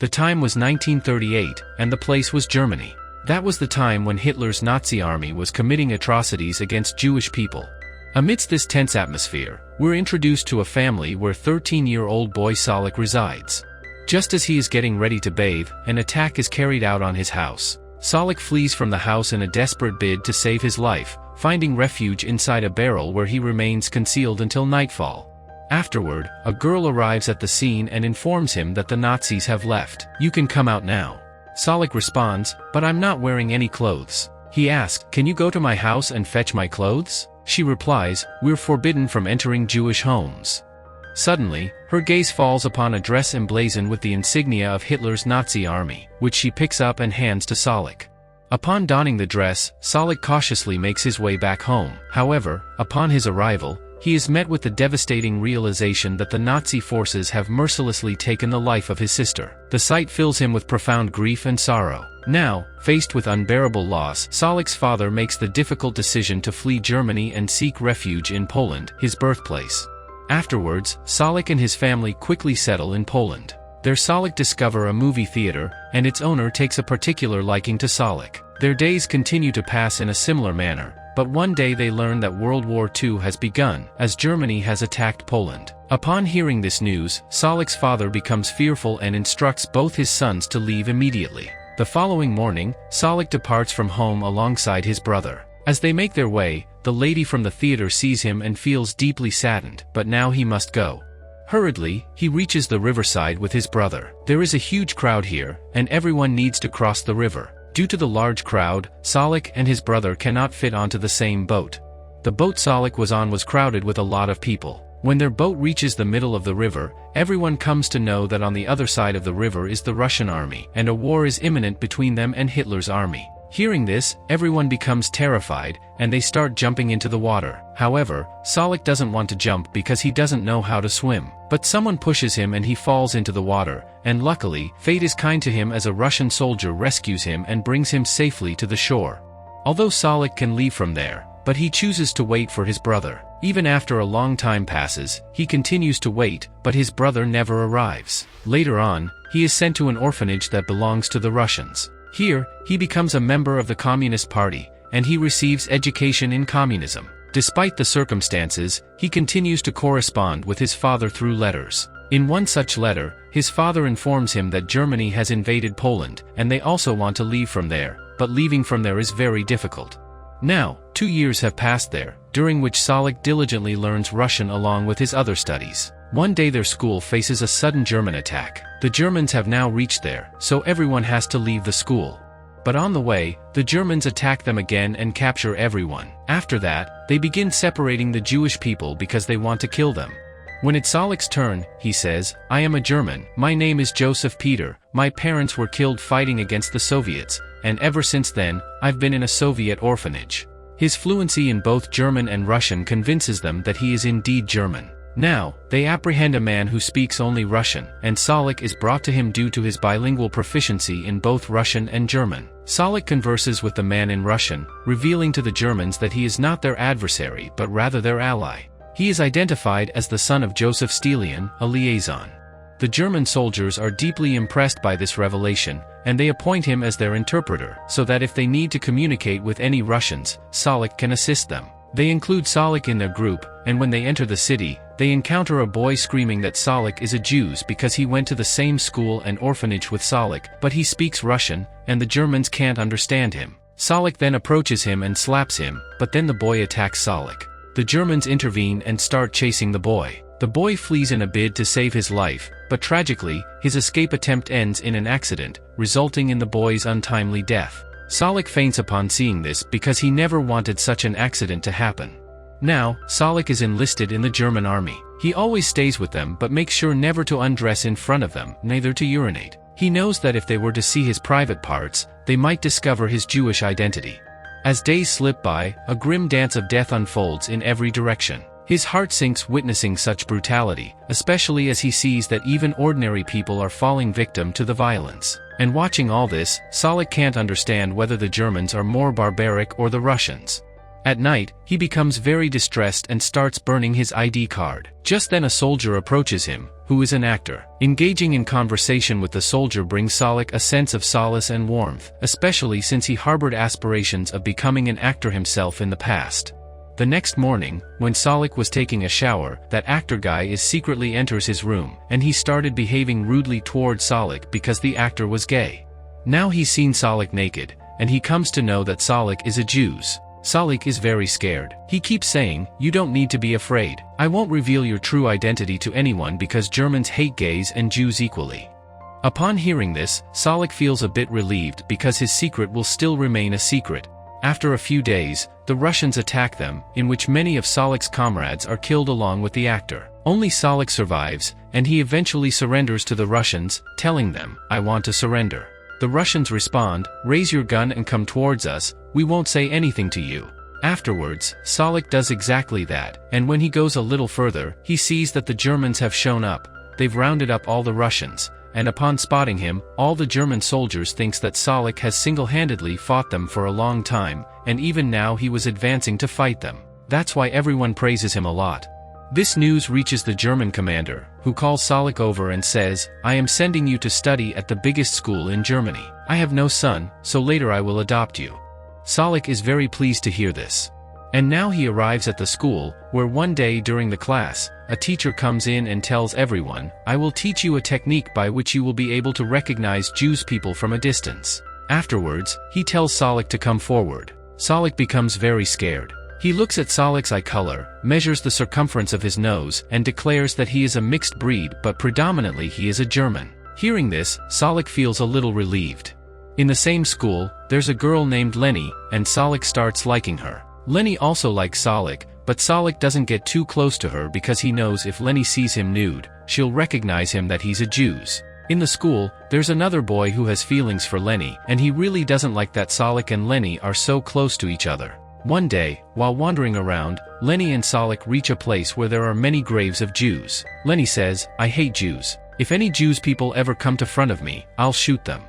The time was 1938, and the place was Germany. That was the time when Hitler's Nazi army was committing atrocities against Jewish people. Amidst this tense atmosphere, we're introduced to a family where 13-year-old boy Salek resides. Just as he is getting ready to bathe, an attack is carried out on his house. Salek flees from the house in a desperate bid to save his life, finding refuge inside a barrel where he remains concealed until nightfall. Afterward, a girl arrives at the scene and informs him that the Nazis have left. "You can come out now." Salek responds, "But I'm not wearing any clothes." He asks, "Can you go to my house and fetch my clothes?" She replies, "We're forbidden from entering Jewish homes." Suddenly, her gaze falls upon a dress emblazoned with the insignia of Hitler's Nazi army, which she picks up and hands to Salek. Upon donning the dress, Salek cautiously makes his way back home. However, upon his arrival, he is met with the devastating realization that the Nazi forces have mercilessly taken the life of his sister. The sight fills him with profound grief and sorrow. Now, faced with unbearable loss, Salek's father makes the difficult decision to flee Germany and seek refuge in Poland, his birthplace. Afterwards, Salek and his family quickly settle in Poland. There Salek discover a movie theater, and its owner takes a particular liking to Salek. Their days continue to pass in a similar manner, but one day they learn that World War II has begun, as Germany has attacked Poland. Upon hearing this news, Salek's father becomes fearful and instructs both his sons to leave immediately. The following morning, Salek departs from home alongside his brother. As they make their way, the lady from the theater sees him and feels deeply saddened, but now he must go. Hurriedly, he reaches the riverside with his brother. There is a huge crowd here, and everyone needs to cross the river. Due to the large crowd, Salek and his brother cannot fit onto the same boat. The boat Salek was on was crowded with a lot of people. When their boat reaches the middle of the river, everyone comes to know that on the other side of the river is the Russian army, and a war is imminent between them and Hitler's army. Hearing this, everyone becomes terrified, and they start jumping into the water. However, Salek doesn't want to jump because he doesn't know how to swim. But someone pushes him and he falls into the water, and luckily, fate is kind to him as a Russian soldier rescues him and brings him safely to the shore. Although Salek can leave from there, but he chooses to wait for his brother. Even after a long time passes, he continues to wait, but his brother never arrives. Later on, he is sent to an orphanage that belongs to the Russians. Here, he becomes a member of the Communist Party, and he receives education in communism. Despite the circumstances, he continues to correspond with his father through letters. In one such letter, his father informs him that Germany has invaded Poland, and they also want to leave from there, but leaving from there is very difficult. Now, 2 years have passed there, during which Salek diligently learns Russian along with his other studies. One day their school faces a sudden German attack. The Germans have now reached there, so everyone has to leave the school. But on the way, the Germans attack them again and capture everyone. After that, they begin separating the Jewish people because they want to kill them. When it's Salek's turn, he says, "I am a German, my name is Joseph Peter, my parents were killed fighting against the Soviets, and ever since then, I've been in a Soviet orphanage." His fluency in both German and Russian convinces them that he is indeed German. Now, they apprehend a man who speaks only Russian, and Salek is brought to him due to his bilingual proficiency in both Russian and German. Salek converses with the man in Russian, revealing to the Germans that he is not their adversary but rather their ally. He is identified as the son of Joseph Stalin, a liaison. The German soldiers are deeply impressed by this revelation, and they appoint him as their interpreter, so that if they need to communicate with any Russians, Salek can assist them. They include Salek in their group, and when they enter the city, they encounter a boy screaming that Salek is a Jew because he went to the same school and orphanage with Salek, but he speaks Russian, and the Germans can't understand him. Salek then approaches him and slaps him, but then the boy attacks Salek. The Germans intervene and start chasing the boy. The boy flees in a bid to save his life, but tragically, his escape attempt ends in an accident, resulting in the boy's untimely death. Salek faints upon seeing this because he never wanted such an accident to happen. Now, Salek is enlisted in the German army. He always stays with them but makes sure never to undress in front of them, neither to urinate. He knows that if they were to see his private parts, they might discover his Jewish identity. As days slip by, a grim dance of death unfolds in every direction. His heart sinks witnessing such brutality, especially as he sees that even ordinary people are falling victim to the violence. And watching all this, Salek can't understand whether the Germans are more barbaric or the Russians. At night, he becomes very distressed and starts burning his ID card. Just then a soldier approaches him, who is an actor. Engaging in conversation with the soldier brings Salek a sense of solace and warmth, especially since he harbored aspirations of becoming an actor himself in the past. The next morning, when Salek was taking a shower, that actor guy secretly enters his room, and he started behaving rudely towards Salek because the actor was gay. Now he's seen Salek naked, and he comes to know that Salek is a Jew. Salek is very scared. He keeps saying, "You don't need to be afraid. I won't reveal your true identity to anyone because Germans hate gays and Jews equally." Upon hearing this, Salek feels a bit relieved because his secret will still remain a secret. After a few days, the Russians attack them, in which many of Salek's comrades are killed along with the actor. Only Salek survives, and he eventually surrenders to the Russians, telling them, "I want to surrender." The Russians respond, "Raise your gun and come towards us, we won't say anything to you." Afterwards, Salek does exactly that, and when he goes a little further, he sees that the Germans have shown up. They've rounded up all the Russians, and upon spotting him, all the German soldiers thinks that Salek has single-handedly fought them for a long time, and even now he was advancing to fight them. That's why everyone praises him a lot. This news reaches the German commander, who calls Salek over and says, "I am sending you to study at the biggest school in Germany. I have no son, so later I will adopt you." Salek is very pleased to hear this. And now he arrives at the school, where one day during the class, a teacher comes in and tells everyone, "I will teach you a technique by which you will be able to recognize Jewish people from a distance." Afterwards, he tells Salek to come forward. Salek becomes very scared. He looks at Salek's eye color, measures the circumference of his nose, and declares that he is a mixed breed but predominantly he is a German. Hearing this, Salek feels a little relieved. In the same school, there's a girl named Leni, and Salek starts liking her. Leni also likes Salek, but Salek doesn't get too close to her because he knows if Leni sees him nude, she'll recognize him that he's a Jew. In the school, there's another boy who has feelings for Leni, and he really doesn't like that Salek and Leni are so close to each other. One day, while wandering around, Leni and Salek reach a place where there are many graves of Jews. Leni says, "I hate Jews. If any Jews people ever come to front of me, I'll shoot them."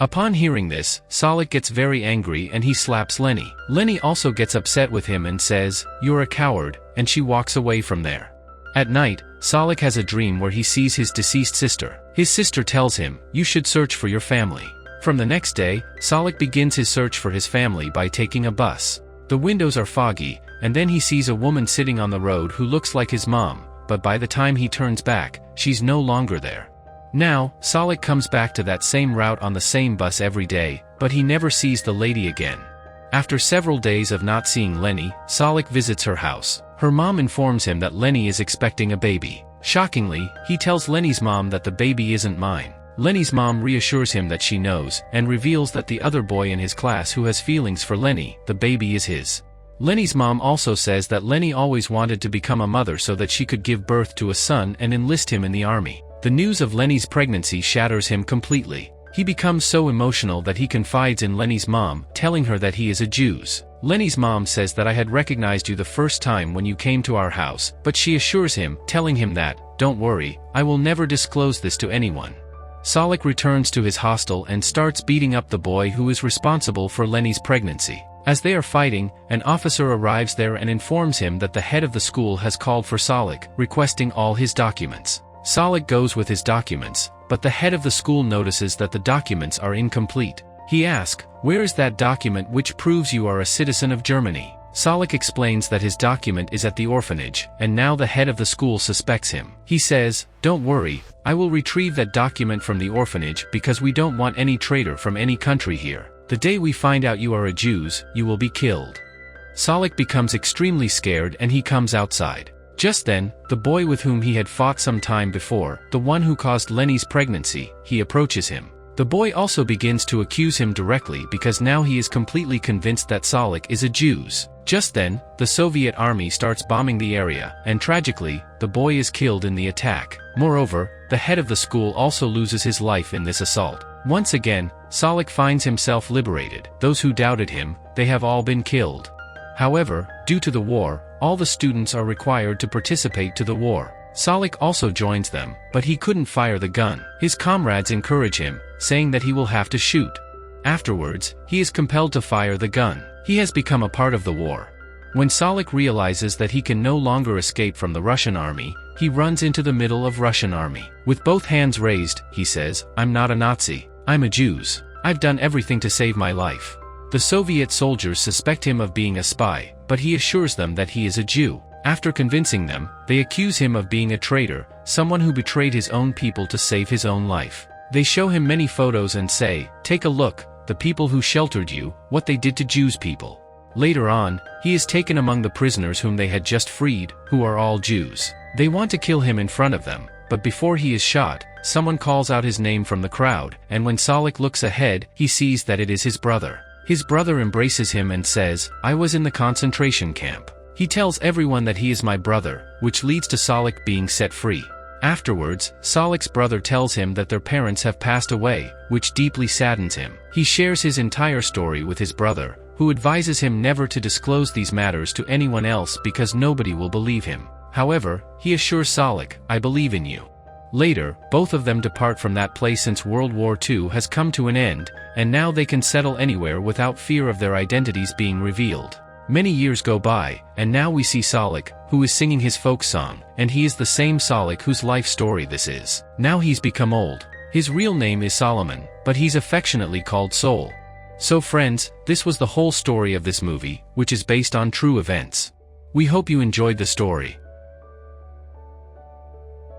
Upon hearing this, Salek gets very angry and he slaps Leni. Leni also gets upset with him and says, "You're a coward," and she walks away from there. At night, Salek has a dream where he sees his deceased sister. His sister tells him, "You should search for your family." From the next day, Salek begins his search for his family by taking a bus. The windows are foggy, and then he sees a woman sitting on the road who looks like his mom, but by the time he turns back, she's no longer there. Now, Salek comes back to that same route on the same bus every day, but he never sees the lady again. After several days of not seeing Leni, Salek visits her house. Her mom informs him that Leni is expecting a baby. Shockingly, he tells Leni's mom that the baby isn't mine. Leni's mom reassures him that she knows, and reveals that the other boy in his class who has feelings for Leni, the baby is his. Leni's mom also says that Leni always wanted to become a mother so that she could give birth to a son and enlist him in the army. The news of Leni's pregnancy shatters him completely. He becomes so emotional that he confides in Leni's mom, telling her that he is a Jew. Leni's mom says that I had recognized you the first time when you came to our house, but she assures him, telling him that, "Don't worry, I will never disclose this to anyone." Salek returns to his hostel and starts beating up the boy who is responsible for Leni's pregnancy. As they are fighting, an officer arrives there and informs him that the head of the school has called for Salek, requesting all his documents. Salek goes with his documents, but the head of the school notices that the documents are incomplete. He asks, "Where is that document which proves you are a citizen of Germany?" Salek explains that his document is at the orphanage, and now the head of the school suspects him. He says, "Don't worry, I will retrieve that document from the orphanage because we don't want any traitor from any country here. The day we find out you are a Jew, you will be killed." Salek becomes extremely scared and he comes outside. Just then, the boy with whom he had fought some time before, the one who caused Leni's pregnancy, he approaches him. The boy also begins to accuse him directly because now he is completely convinced that Salek is a Jew. Just then, the Soviet army starts bombing the area, and tragically, the boy is killed in the attack. Moreover, the head of the school also loses his life in this assault. Once again, Salek finds himself liberated. Those who doubted him, they have all been killed. However, due to the war, all the students are required to participate to the war. Salek also joins them, but he couldn't fire the gun. His comrades encourage him, saying that he will have to shoot. Afterwards, he is compelled to fire the gun. He has become a part of the war. When Salek realizes that he can no longer escape from the Russian army, he runs into the middle of Russian army. With both hands raised, he says, "I'm not a Nazi. I'm a Jew. I've done everything to save my life." The Soviet soldiers suspect him of being a spy, but he assures them that he is a Jew. After convincing them, they accuse him of being a traitor, someone who betrayed his own people to save his own life. They show him many photos and say, "Take a look, the people who sheltered you, what they did to Jews people." Later on, he is taken among the prisoners whom they had just freed, who are all Jews. They want to kill him in front of them, but before he is shot, someone calls out his name from the crowd, and when Salek looks ahead, he sees that it is his brother. His brother embraces him and says, "I was in the concentration camp." He tells everyone that he is my brother, which leads to Salek being set free. Afterwards, Salek's brother tells him that their parents have passed away, which deeply saddens him. He shares his entire story with his brother, who advises him never to disclose these matters to anyone else because nobody will believe him. However, he assures Salek, "I believe in you." Later, both of them depart from that place since World War II has come to an end, and now they can settle anywhere without fear of their identities being revealed. Many years go by, and now we see Salek, who is singing his folk song, and he is the same Salek whose life story this is. Now he's become old. His real name is Solomon, but he's affectionately called Sol. So friends, this was the whole story of this movie, which is based on true events. We hope you enjoyed the story.